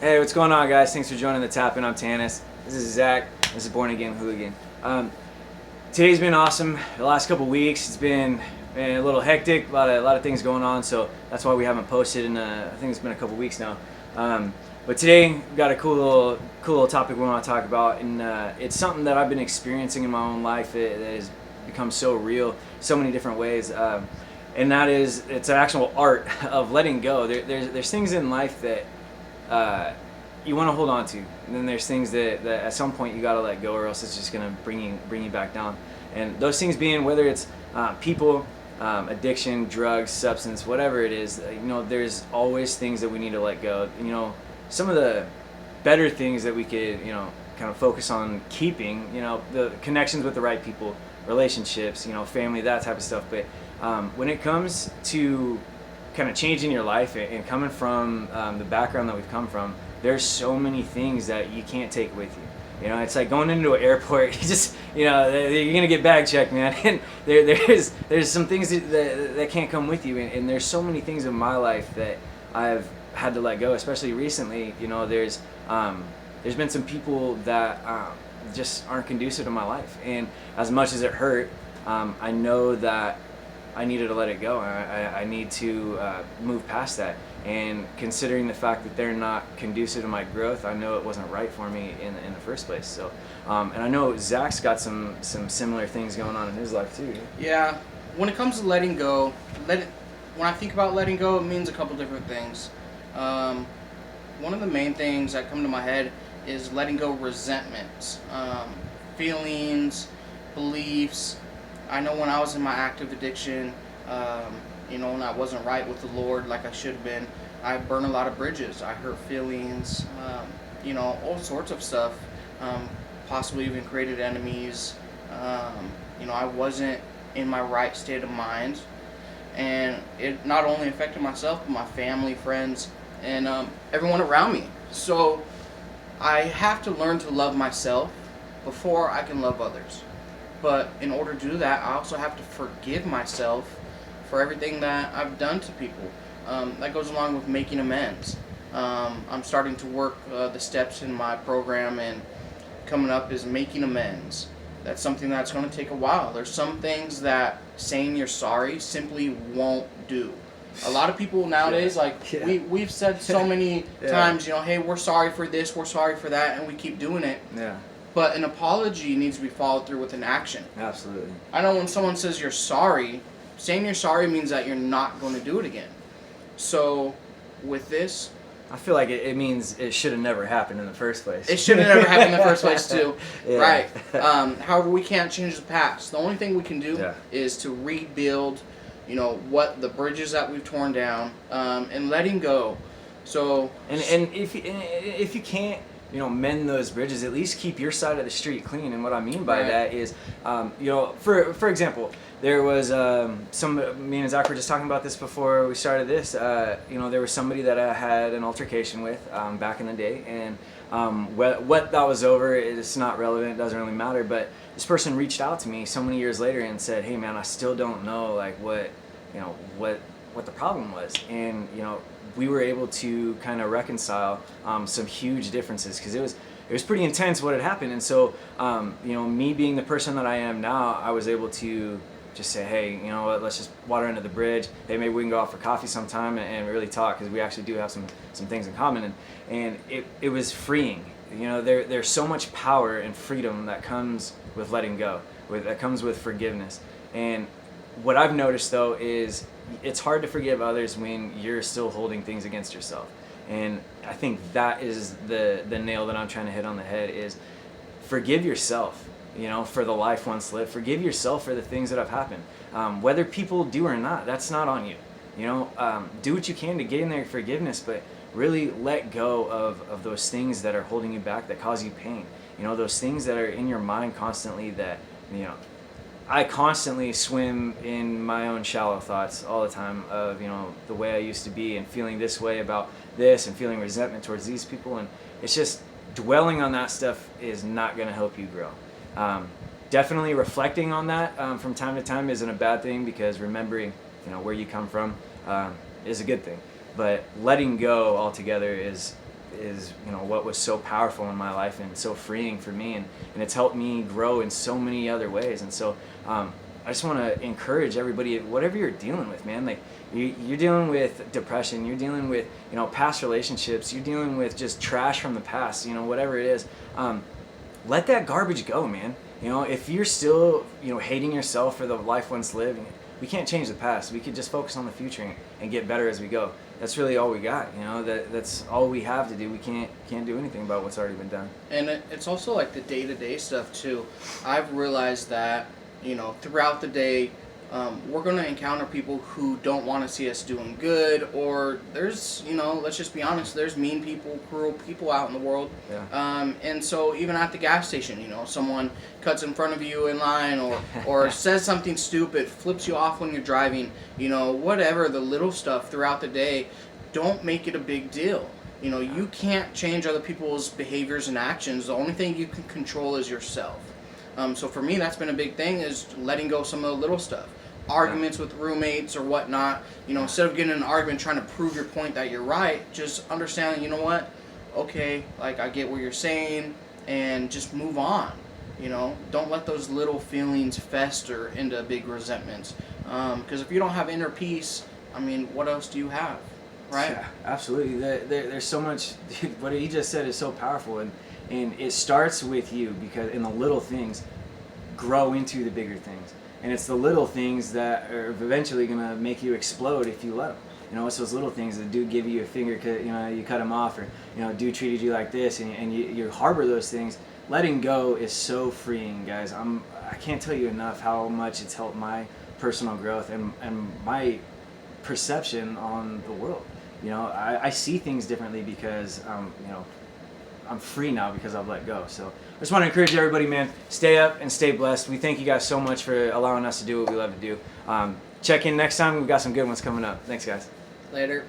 Hey, what's going on, guys? Thanks for joining the Tap In. I'm Tanis. This is Zach. This is Born Again Hooligan. Today's been awesome. The last couple weeks, it's been a little hectic. A lot of things going on, so that's why we haven't posted in I think it's been a couple weeks now. But today, we've got a cool little topic we want to talk about, and it's something that I've been experiencing in my own life. That has become so real, so many different ways. And that is, it's an actual art of letting go. There's things in life that you want to hold on to, and then there's things that at some point you got to let go, or else it's just gonna bring you back down. And those things being, whether it's people, addiction, drugs, substance, whatever it is, there's always things that we need to let go. Some of the better things that we could kind of focus on keeping, the connections with the right people, relationships, family, that type of stuff. But when it comes to kind of changing your life and coming from the background that we've come from, there's so many things that you can't take with you. It's like going into an airport. You just, you're gonna get bag checked, man. And there's some things that can't come with you. And there's so many things in my life that I've had to let go, especially recently. There's been some people that just aren't conducive to my life. And as much as it hurt, I know that I needed to let it go. I need to move past that. And considering the fact that they're not conducive to my growth, I know it wasn't right for me in the first place. So, and I know Zach's got some similar things going on in his life too. Yeah, when it comes to letting go, when I think about letting go, it means a couple different things. One of the main things that come to my head is letting go resentments, feelings, beliefs. I know when I was in my active addiction, when I wasn't right with the Lord like I should have been, I burned a lot of bridges. I hurt feelings, all sorts of stuff, possibly even created enemies. I wasn't in my right state of mind, and it not only affected myself, but my family, friends, and everyone around me. So I have to learn to love myself before I can love others. But in order to do that, I also have to forgive myself for everything that I've done to people. That goes along with making amends. I'm starting to work the steps in my program, and coming up is making amends. That's something that's going to take a while. There's some things that saying you're sorry simply won't do. A lot of people nowadays, we've said so many times, hey, we're sorry for this, we're sorry for that, and we keep doing it. Yeah. But an apology needs to be followed through with an action. Absolutely. I know when someone says you're sorry, saying you're sorry means that you're not going to do it again. So, with this, I feel like it means it should have never happened in the first place. it should have never happened in the first place too. Yeah. Right. However, we can't change the past. The only thing we can do is to rebuild, what the bridges that we've torn down, and letting go. So, and if you can't, mend those bridges, at least keep your side of the street clean. And what I mean by that is, for example, there was me and Zach were just talking about this before we started this. There was somebody that I had an altercation with back in the day, and what that was over, it's not relevant. It doesn't really matter. But this person reached out to me so many years later and said, "Hey, man, I still don't know what the problem was." And we were able to kind of reconcile some huge differences, because it was pretty intense what had happened. And so me being the person that I am now, I was able to just say, hey, you know what, let's just water under the bridge. Hey, maybe we can go out for coffee sometime and really talk, because we actually do have some things in common. And it was freeing. There's so much power and freedom that comes with letting go, that comes with forgiveness. And what I've noticed, though, is it's hard to forgive others when you're still holding things against yourself. And I think that is the nail that I'm trying to hit on the head, is forgive yourself, for the life once lived. Forgive yourself for the things that have happened. Whether people do or not, that's not on you. Do what you can to gain their forgiveness, but really let go of those things that are holding you back, that cause you pain. Those things that are in your mind constantly that, I constantly swim in my own shallow thoughts all the time of, the way I used to be, and feeling this way about this, and feeling resentment towards these people. And it's just dwelling on that stuff is not going to help you grow. Definitely reflecting on that from time to time isn't a bad thing, because remembering, where you come from is a good thing. But letting go altogether is is what was so powerful in my life and so freeing for me, and it's helped me grow in so many other ways. And so I just want to encourage everybody, whatever you're dealing with, man, like you're dealing with depression, you're dealing with past relationships, you're dealing with just trash from the past, whatever it is, let that garbage go, man. If you're still hating yourself for the life once lived, we can't change the past. We could just focus on the future and get better as we go. That's really all we got. That's all we have to do. We can't do anything about what's already been done. And it's also like the day-to-day stuff too. I've realized that throughout the day, we're going to encounter people who don't want to see us doing good, or there's, let's just be honest, there's mean people, cruel people out in the world. Yeah. And so even at the gas station, someone cuts in front of you in line, or says something stupid, flips you off when you're driving, whatever, the little stuff throughout the day, don't make it a big deal. You can't change other people's behaviors and actions. The only thing you can control is yourself. So for me, that's been a big thing, is letting go some of the little stuff. Arguments with roommates or whatnot, instead of getting in an argument trying to prove your point that you're right, just understanding, what, okay, like I get what you're saying, and just move on. Don't let those little feelings fester into big resentments. Because if you don't have inner peace, what else do you have, right? Yeah, absolutely. There's so much, dude, what he just said is so powerful, and it starts with you, because in the little things grow into the bigger things. And it's the little things that are eventually going to make you explode if you let them. It's those little things that do give you a finger cut, you cut them off, or, dude treated you like this, and you harbor those things. Letting go is so freeing, guys. I can't tell you enough how much it's helped my personal growth and my perception on the world. I see things differently because, I'm free now because I've let go. So I just want to encourage everybody, man, stay up and stay blessed. We thank you guys so much for allowing us to do what we love to do. Check in next time. We've got some good ones coming up. Thanks, guys. Later.